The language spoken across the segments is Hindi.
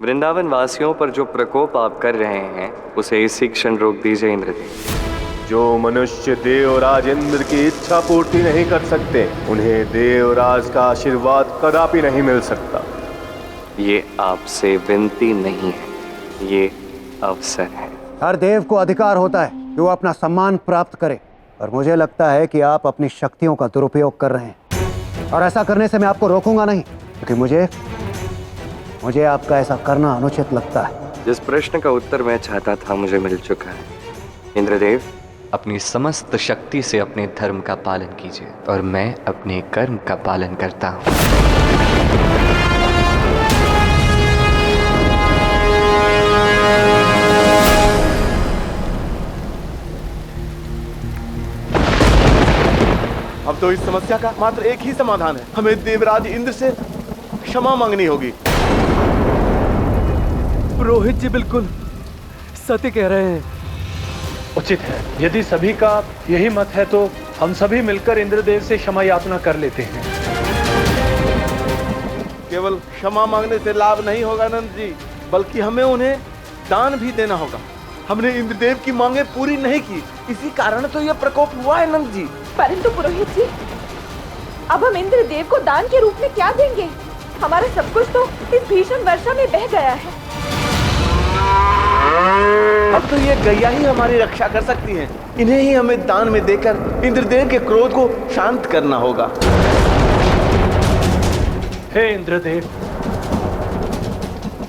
वृंदावन वासियों पर जो प्रकोप आप कर रहे हैं उसे इसी क्षण रोक दीजिए इंद्रदेव। जो मनुष्य देवराज इंद्र की इच्छा पूर्ति नहीं कर सकते, उन्हें देवराज का आशीर्वाद कदापि नहीं मिल सकता। ये आपसे विनती नहीं है, ये अवसर है। हर देव को अधिकार होता है कि वो अपना सम्मान प्राप्त करे, और मुझे लगता है कि आप अपनी शक्तियों का दुरुपयोग कर रहे हैं, और ऐसा करने से मैं आपको रोकूंगा नहीं, क्योंकि मुझे आपका ऐसा करना अनुचित लगता है। जिस प्रश्न का उत्तर मैं चाहता था मुझे मिल चुका है। इंद्रदेव, अपनी समस्त शक्ति से अपने धर्म का पालन कीजिए, और मैं अपने कर्म का पालन करता हूँ। अब तो इस समस्या का मात्र एक ही समाधान है, हमें देवराज इंद्र से क्षमा मांगनी होगी। पुरोहित जी बिल्कुल सत्य कह रहे हैं। उचित है, यदि सभी का यही मत है तो हम सभी मिलकर इंद्रदेव से क्षमा याचना कर लेते हैं। केवल क्षमा मांगने से लाभ नहीं होगा नंद जी, बल्कि हमें उन्हें दान भी देना होगा। हमने इंद्रदेव की मांगे पूरी नहीं की, इसी कारण तो यह प्रकोप हुआ है नंद जी। परंतु पुरोहित जी, अब हम इंद्रदेव को दान के रूप में क्या देंगे? हमारा सब कुछ तो इस भीषण वर्षा में बह गया है। अब तो ये गैया ही हमारी रक्षा कर सकती हैं। इन्हें ही हमें दान में देकर इंद्रदेव के क्रोध को शांत करना होगा। हे इंद्रदेव,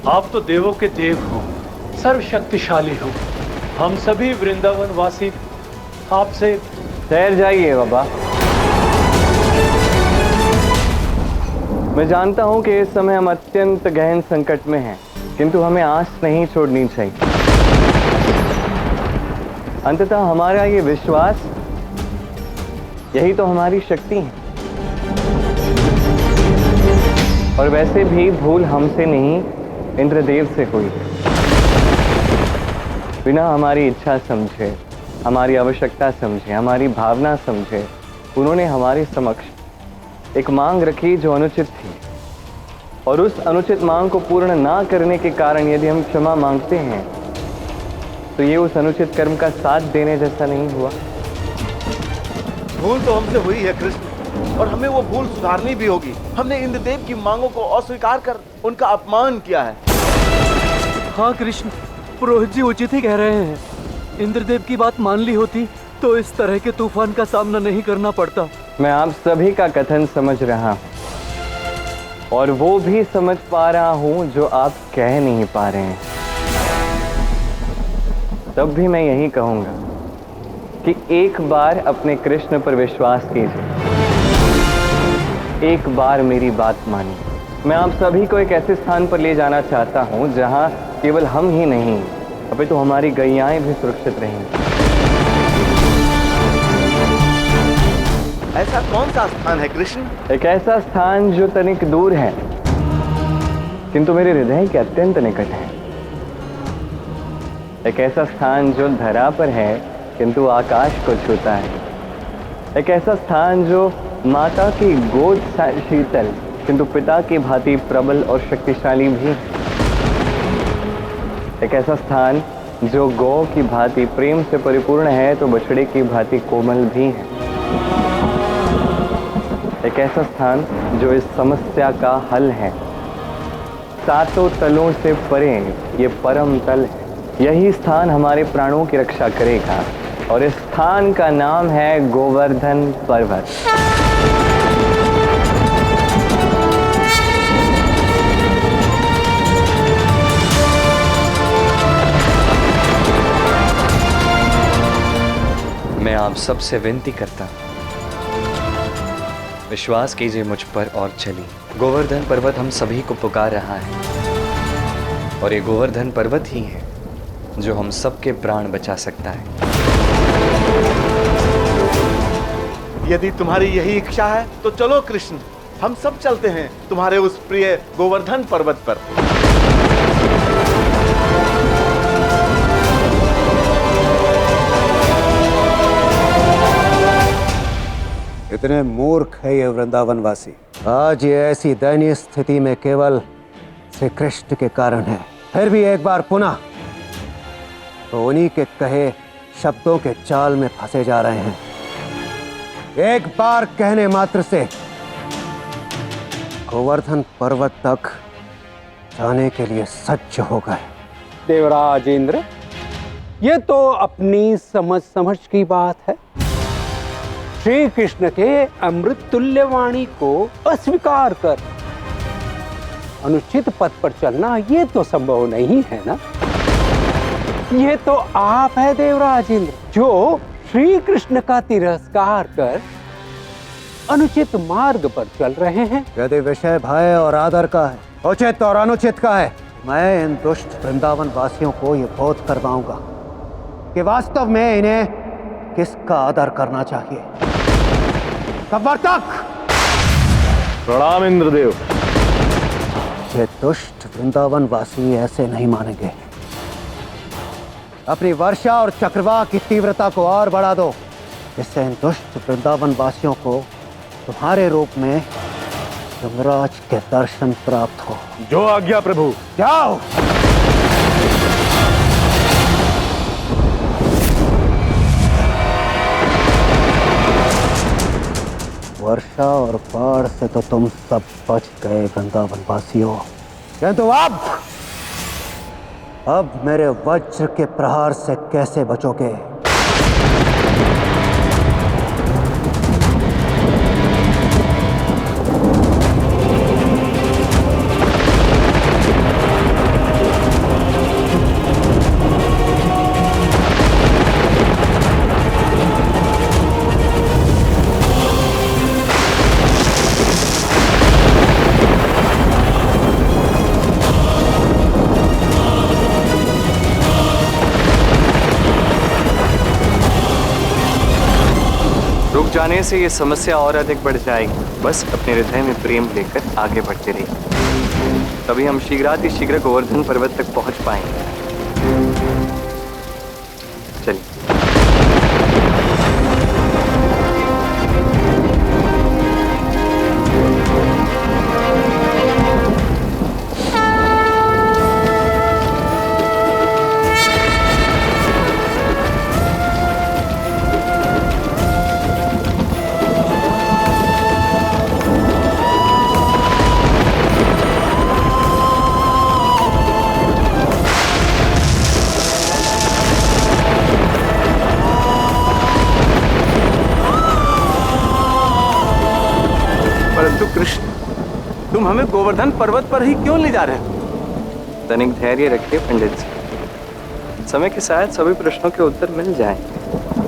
आप तो देवों के देव हो, सर्वशक्तिशाली हो। हम सभी वृंदावन वासी आपसे ठहर जाइए बाबा। मैं जानता हूं कि इस समय हम अत्यंत गहन संकट में हैं, किंतु हमें आस नहीं छोड़नी चाहिए। अंततः हमारा ये विश्वास, यही तो हमारी शक्ति है। और वैसे भी भूल हमसे नहीं, इंद्रदेव से हुई। बिना हमारी इच्छा समझे, हमारी आवश्यकता समझे, हमारी भावना समझे, उन्होंने हमारे समक्ष एक मांग रखी जो अनुचित थी, और उस अनुचित मांग को पूर्ण ना करने के कारण यदि हम क्षमा मांगते हैं तो ये उस अनुचित कर्म का साथ देने जैसा नहीं हुआ। भूल तो हमसे हुई है कृष्ण, और हमें वो भूल सुधारनी भी होगी। हमने इंद्रदेव की मांगों को अस्वीकार कर उनका अपमान किया है। हाँ कृष्ण, पुरोहित जी उचित ही कह रहे हैं। इंद्रदेव की बात मान ली होती तो इस तरह के तूफान का सामना नहीं करना पड़ता। मैं आप सभी का कथन समझ रहा हूं, और वो भी समझ पा रहा हूं जो आप कह नहीं पा रहे हैं। तब भी मैं यही कहूंगा कि एक बार अपने कृष्ण पर विश्वास कीजिए, एक बार मेरी बात मानिए। मैं आप सभी को एक ऐसे स्थान पर ले जाना चाहता हूं जहां केवल हम ही नहीं, अभी तो हमारी गैयाएं भी सुरक्षित रहेंगी। ऐसा कौन सा स्थान है कृष्ण? एक ऐसा स्थान जो तनिक दूर है, किंतु मेरे हृदय के अत्यंत निकट है। एक ऐसा स्थान जो धरा पर है किंतु आकाश को छूता है। एक ऐसा स्थान जो माता की गोद शीतल किंतु पिता की भांति प्रबल और शक्तिशाली भी है। एक ऐसा स्थान जो गौ की भांति प्रेम से परिपूर्ण है तो बछड़े की भांति कोमल भी है। एक ऐसा स्थान जो इस समस्या का हल है। सातों तलों से परे ये परम तल है। यही स्थान हमारे प्राणों की रक्षा करेगा, और इस स्थान का नाम है गोवर्धन पर्वत। मैं आप सबसे विनती करता हूं, विश्वास कीजिए मुझ पर और चलिए। गोवर्धन पर्वत हम सभी को पुकार रहा है, और ये गोवर्धन पर्वत ही है जो हम सबके प्राण बचा सकता है। यदि तुम्हारी यही इच्छा है तो चलो कृष्ण, हम सब चलते हैं तुम्हारे उस प्रिय गोवर्धन पर्वत पर। इतने मूर्ख है ये वृंदावन वासी। आज ये ऐसी दयनीय स्थिति में केवल श्री कृष्ण के कारण है। फिर भी एक बार पुनः तो उन्हीं के कहे शब्दों के जाल में फंसे जा रहे हैं। एक बार कहने मात्र से गोवर्धन पर्वत तक जाने के लिए सज्ज हो गए। देवराज इंद्र, ये तो अपनी समझ की बात है। श्री कृष्ण के अमृत तुल्य वाणी को अस्वीकार कर अनुचित पथ पर चलना ये तो संभव नहीं है ना। ये तो आप है देवराज इंद्र, जो श्री कृष्ण का तिरस्कार कर अनुचित मार्ग पर चल रहे हैं। यदि विषय भय और आदर का है, उचित और अनुचित का है, मैं इन दुष्ट वृंदावन वासियों को ये बोध करवाऊंगा कि वास्तव में इन्हें किसका आदर करना चाहिए। कबर्तक! प्रणाम इंद्रदेव। ये दुष्ट वृंदावन वासी ऐसे नहीं मानेंगे। अपनी वर्षा और चक्रवाह की तीव्रता को और बढ़ा दो, जिससे इन दुष्ट वृंदावन वासियों को तुम्हारे रूप में यमराज के दर्शन प्राप्त हो। जो आज्ञा प्रभु। जाओ। वर्षा और बाढ़ से तो तुम सब बच गए वृंदावन वासियों, किंतु अब मेरे वज्र के प्रहार से कैसे बचोगे? जाने से ये समस्या और अधिक बढ़ जाएगी। बस अपने हृदय में प्रेम लेकर आगे बढ़ते रहिए, तभी हम शीघ्र गोवर्धन पर्वत तक पहुंच पाएंगे। चलिए। कृष्ण, तुम हमें गोवर्धन पर्वत पर ही क्यों ले जा रहे हो? तनिक धैर्य रखिए पंडित जी, समय के साथ सभी प्रश्नों के उत्तर मिल जाएंगे।